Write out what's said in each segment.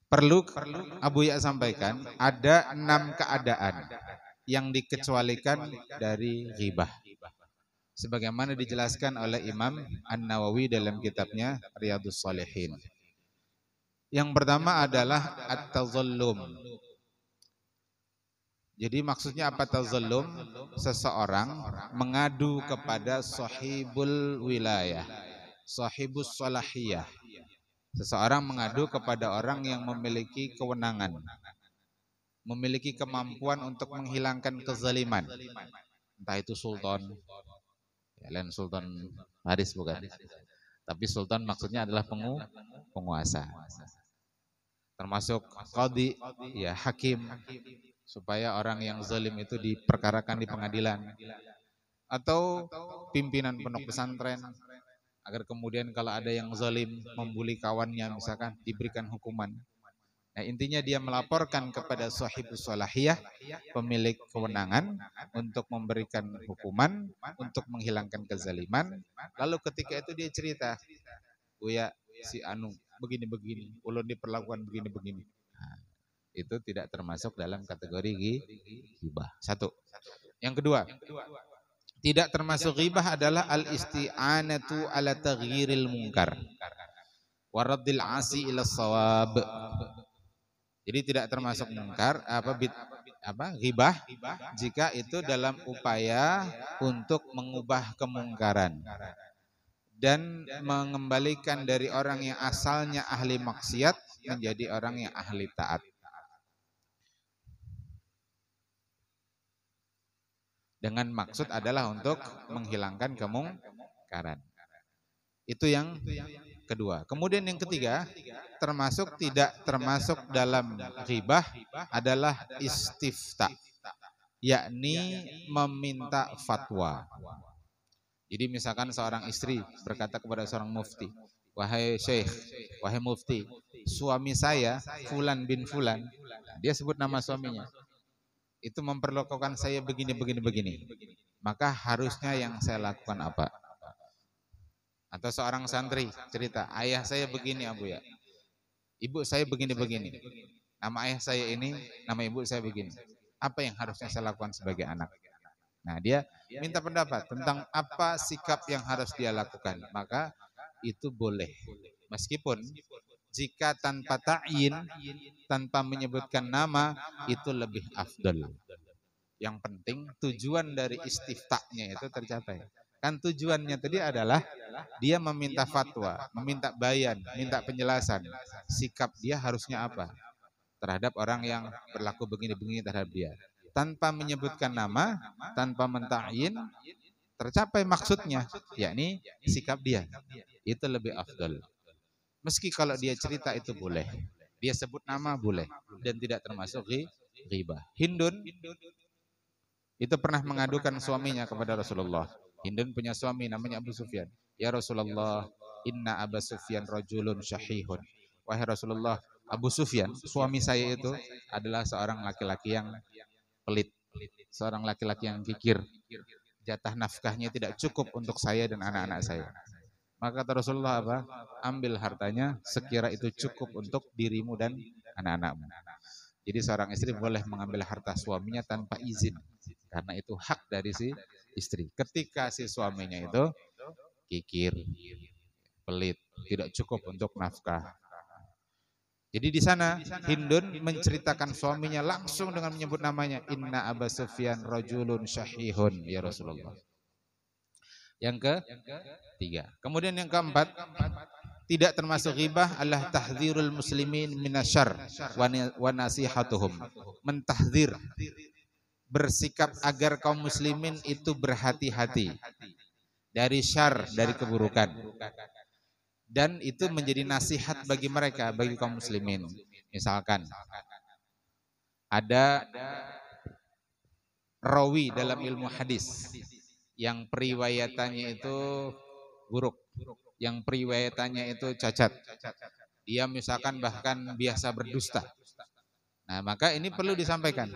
perlu Abu Ya sampaikan ada 6 keadaan yang dikecualikan dari ghibah. Sebagaimana dijelaskan oleh Imam An-Nawawi dalam kitabnya Riyadhus Shalihin. Yang pertama adalah at-tazallum. Jadi maksudnya apa tazallum? Seseorang mengadu kepada sahibul wilayah, sahibus salahiyah. Seseorang mengadu kepada orang yang memiliki kewenangan, memiliki kemampuan untuk menghilangkan kezaliman. Entah itu sultan, ya, lain Sultan Haris bukan. Tapi sultan maksudnya adalah penguasa. Termasuk qadhi, ya hakim, supaya orang yang zalim itu diperkarakan di pengadilan. Atau pimpinan pondok pesantren, agar kemudian kalau ada yang zalim membuli kawannya misalkan diberikan hukuman. Nah, intinya dia melaporkan kepada sahibus salahiyah, pemilik kewenangan, untuk memberikan hukuman, untuk menghilangkan kezaliman. Lalu ketika itu dia cerita, Buya si Anu begini-begini, ulun diperlakukan begini-begini. Nah, itu tidak termasuk dalam kategori ghibah. Satu. Yang kedua, tidak termasuk ghibah adalah al-isti'anatu ala taghyiril munkar wa raddil 'asi ila shawab. Jadi tidak termasuk munkar ghibah jika itu dalam upaya untuk mengubah kemungkaran dan mengembalikan dari orang yang asalnya ahli maksiat menjadi orang yang ahli taat. Dengan maksud adalah untuk menghilangkan kemungkaran. Itu yang kedua. Kemudian yang ketiga, tidak termasuk dalam ghibah adalah istifta, yakni meminta fatwa. Jadi misalkan seorang istri berkata kepada seorang mufti, wahai syekh, wahai mufti, suami saya Fulan bin Fulan, dia sebut nama suaminya, itu memperlakukan saya begini. Maka harusnya yang saya lakukan apa? Atau seorang santri cerita, ayah saya begini Abu Ya, ibu saya begini. Nama ayah saya ini, nama ibu saya begini. Apa yang harusnya saya lakukan sebagai anak? Nah, dia minta pendapat tentang apa sikap yang harus dia lakukan. Maka itu boleh. Meskipun jika tanpa ta'yin, tanpa menyebutkan nama, itu lebih afdal. Yang penting tujuan dari istiftanya itu tercapai. Kan tujuannya tadi adalah dia meminta fatwa, meminta bayan, minta penjelasan. Sikap dia harusnya apa terhadap orang yang berlaku begini terhadap dia. Tanpa menyebutkan nama, tanpa menta'yin, tercapai maksudnya, yakni sikap dia. Itu lebih afdal. Meski kalau dia cerita itu boleh, dia sebut nama boleh, dan tidak termasuk ghibah. Hindun itu pernah mengadukan suaminya kepada Rasulullah. Hindun punya suami namanya Abu Sufyan. Ya Rasulullah, inna Abu Sufyan rajulun syahihun. Wahai Rasulullah, Abu Sufyan, suami saya itu adalah seorang laki-laki yang pelit, seorang laki-laki yang kikir. Jatah nafkahnya tidak cukup untuk saya dan anak-anak saya. Maka kata Rasulullah apa? Ambil hartanya sekira itu cukup untuk dirimu dan anak-anakmu. Jadi seorang istri boleh mengambil harta suaminya tanpa izin, karena itu hak dari si istri. Ketika si suaminya itu kikir, pelit, tidak cukup untuk nafkah. Jadi di sana Hindun menceritakan suaminya langsung dengan menyebut namanya, Inna Abu Sufyan rajulun syahihun ya Rasulullah. Yang ketiga. Kemudian yang keempat, tidak termasuk ghibah adalah tahdzirul muslimin minasyarr wa nasihatuhum. Mentahdzir, bersikap agar kaum muslimin itu berhati-hati dari syarr, dari keburukan. Dan itu menjadi nasihat bagi mereka, bagi kaum muslimin. Misalkan ada rawi dalam ilmu hadis yang periwayatannya itu buruk, yang periwayatannya itu cacat. Dia misalkan bahkan biasa berdusta. Nah, maka ini perlu disampaikan.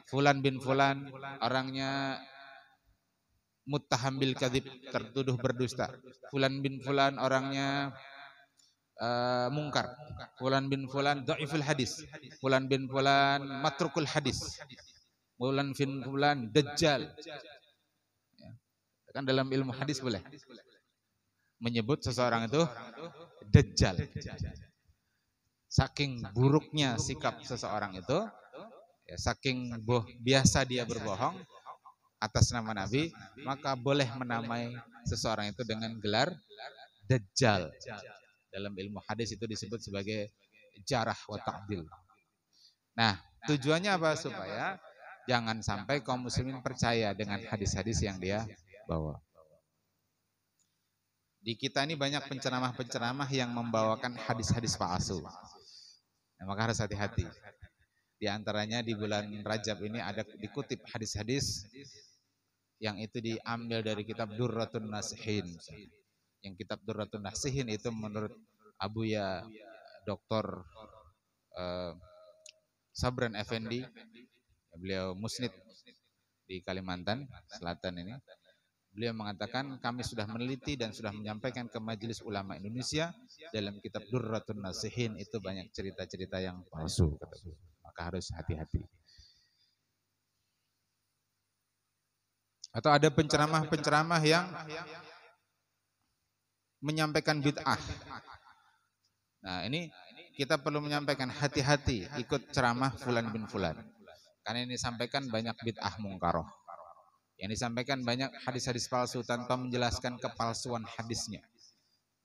Fulan bin Fulan orangnya muttaham bil kadzib, tertuduh berdusta. Fulan bin fulan orangnya mungkar. Fulan bin fulan dhaiful hadis. Fulan bin fulan matrukul hadis. Fulan bin fulan dajjal. Ya. Kan dalam ilmu hadis boleh menyebut seseorang itu dajjal. Saking buruknya sikap seseorang itu, ya, saking biasa dia berbohong atas nama Nabi, maka boleh menamai seseorang itu dengan gelar dajjal. Dalam ilmu hadis itu disebut sebagai jarah wa ta'dil. Nah, tujuannya apa? Supaya jangan sampai kaum muslimin percaya dengan hadis-hadis yang dia bawa. Di kita ini banyak penceramah-penceramah yang membawakan hadis-hadis palsu. Nah, maka harus hati-hati. Di antaranya di bulan Rajab ini ada dikutip hadis-hadis yang itu diambil dari kitab Durratun Nasihin. Yang kitab Durratun Nasihin itu menurut Abuya Dr. Sabran Effendi, beliau musnid di Kalimantan Selatan ini. Beliau mengatakan kami sudah meneliti dan sudah menyampaikan ke Majelis Ulama Indonesia dalam kitab Durratun Nasihin itu banyak cerita-cerita yang palsu. Maka harus hati-hati. Atau ada penceramah-penceramah yang menyampaikan bid'ah. Nah, ini kita perlu menyampaikan hati-hati ikut ceramah fulan bin fulan. Karena ini disampaikan banyak bid'ah mungkaroh. Yang disampaikan banyak hadis-hadis palsu tanpa menjelaskan kepalsuan hadisnya.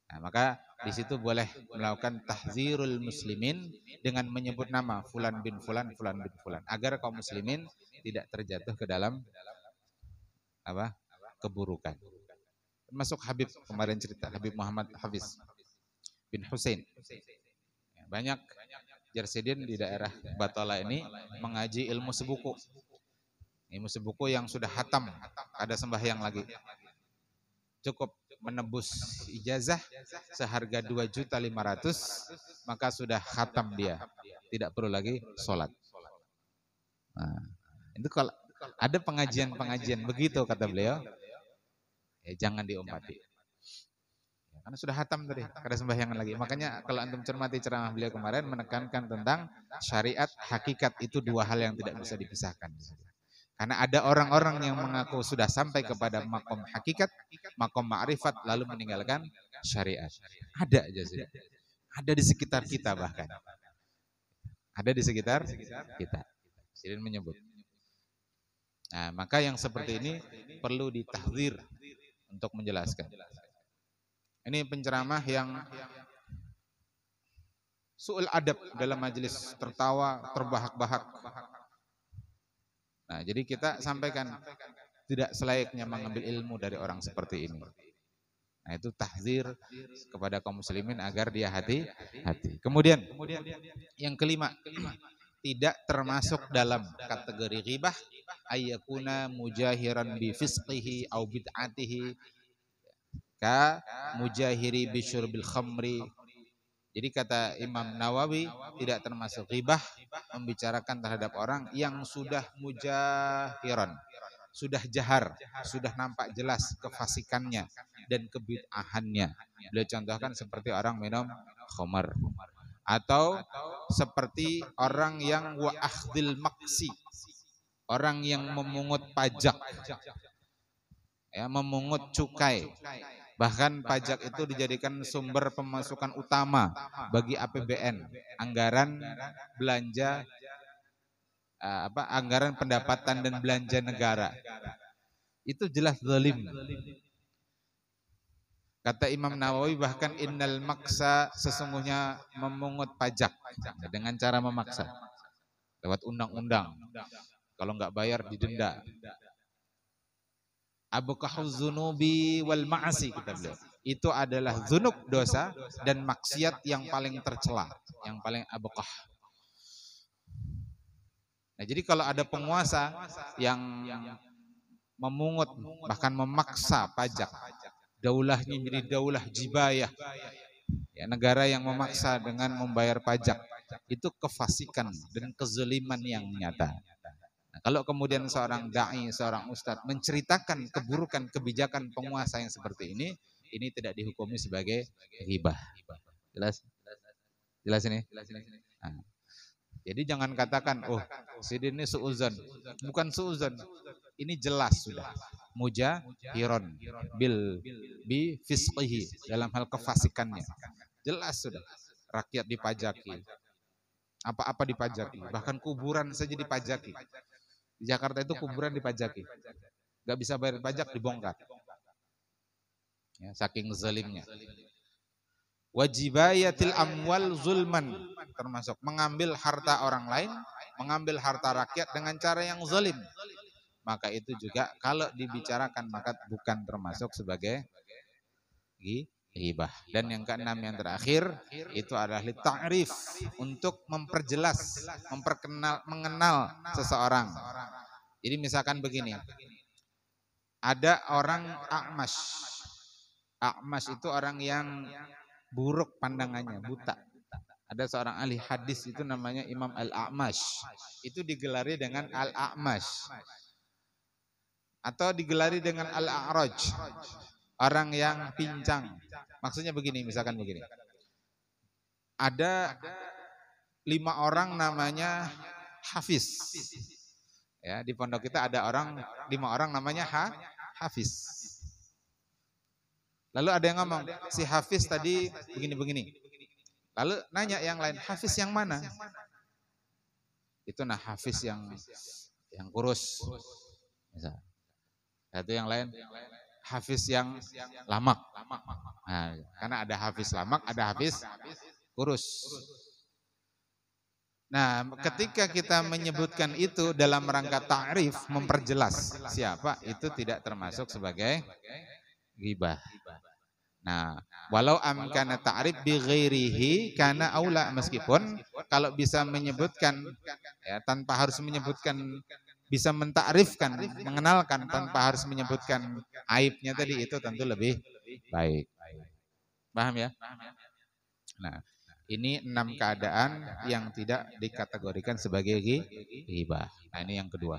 Nah, maka di situ boleh melakukan tahzirul muslimin dengan menyebut nama fulan bin fulan, fulan bin fulan, agar kaum muslimin tidak terjatuh ke dalam keburukan. Termasuk Habib kemarin cerita, Habib Muhammad Hafiz bin Husain. Banyak Jarsidin di daerah Batala ini mengaji ilmu sebuku. Ilmu sebuku yang sudah hatam, ada sembahyang lagi. Cukup menebus ijazah seharga 2.500.000, maka sudah khatam dia. Tidak perlu lagi sholat. Nah, itu kalau ada pengajian-pengajian begitu kata beliau, ya jangan diumpati. Karena sudah hatam tadi, ada sembahyang lagi. Makanya kalau antum cermati ceramah beliau kemarin menekankan tentang syariat, hakikat itu dua hal yang tidak bisa dipisahkan. Karena ada orang-orang yang mengaku sudah sampai kepada makom hakikat, makom ma'rifat, lalu meninggalkan syariat. Ada aja sih. Ada di sekitar kita bahkan. Ada di sekitar kita. Sidin menyebut. Nah, maka yang seperti ini perlu ditahdzir untuk menjelaskan. Ini penceramah yang su'ul adab dalam majelis, tertawa, terbahak-bahak. Nah, jadi kita sampaikan tidak selayaknya mengambil ilmu dari orang seperti ini. Nah, itu tahzir kepada kaum muslimin agar dia hati-hati. Kemudian yang kelima, tidak termasuk dalam kategori ghibah ayyakuna mujahiran bi fisqihi au bid'atihi ka mujahiri bi syurbil khamri. Jadi kata Imam Nawawi, tidak termasuk ghibah membicarakan terhadap orang yang sudah mujahiran, sudah jahar, sudah nampak jelas kefasikannya dan kebid'ahannya. Beliau contohkan seperti orang minum khamar, atau seperti orang yang wa akhdil maksi, orang yang memungut pajak, ya, memungut cukai. Bahkan pajak itu dijadikan sumber pemasukan utama bagi APBN, anggaran belanja anggaran pendapatan dan belanja negara. Itu jelas zalim. Kata Imam Nawawi, bahkan innal maksa, sesungguhnya memungut pajak dengan cara memaksa lewat undang-undang. Kalau enggak bayar didenda. Abqahuz dzunubi wal ma'asi, kata beliau. Itu adalah zunub, dosa, dan maksiat yang paling tercela, yang paling abqah. Nah, jadi kalau ada penguasa yang memungut bahkan memaksa pajak, daulahnya jadi daulah jibayah, ya, negara yang memaksa dengan membayar pajak, itu kefasikan dan kezaliman yang nyata. Nah, Kalau kemudian seorang dai, seorang ustadz menceritakan keburukan kebijakan penguasa yang seperti ini tidak dihukumi sebagai ghibah. Jelas? Jelas ini? Nah, jadi jangan katakan, oh Sidin ini suuzon. Bukan suuzon. Ini jelas sudah. Mujahiron bi fisqihi, dalam hal kefasikannya. Jelas sudah. Rakyat dipajaki. Apa-apa dipajaki. Bahkan kuburan saja dipajaki. Di Jakarta itu kuburan dipajaki. Gak bisa bayar pajak, dibongkar. Ya, saking zalimnya. Wajibayatil amwal zulman, termasuk mengambil harta orang lain, mengambil harta rakyat dengan cara yang zalim. Maka itu juga kalau dibicarakan maka bukan termasuk sebagai ghibah. Dan yang keenam, yang terakhir, itu adalah ta'rif, untuk memperjelas, mengenal seseorang. Jadi misalkan begini, ada orang a'mash. A'mash itu orang yang buruk pandangannya, buta. Ada seorang ahli hadis itu namanya Imam Al-A'mash. Itu digelari dengan Al-A'mash. Atau digelari dengan Al-A'raj. Orang yang pincang. Maksudnya begini, misalkan begini. Ada 5 orang namanya Hafiz. Ya, di pondok kita ada 5 orang namanya Hafiz. Lalu ada yang ngomong, si Hafiz tadi begini-begini. Lalu nanya yang lain, Hafiz yang mana? Itu Hafiz yang kurus. Misal. Itu yang lain, Hafiz yang lamak. Nah, karena ada Hafiz lamak, ada Hafiz kurus. Nah, ketika kita menyebutkan itu dalam rangka ta'rif, memperjelas siapa, itu tidak termasuk sebagai ghibah. Nah, walau amkana ta'rif bi ghairihi kana aula, meskipun kalau bisa menyebutkan ya tanpa harus menyebutkan, bisa mentakrifkan, mengenalkan tanpa harus menyebutkan aibnya tadi, itu tentu lebih baik. Paham ya? Nah, ini 6 keadaan yang tidak dikategorikan sebagai ghibah. Nah, ini yang kedua.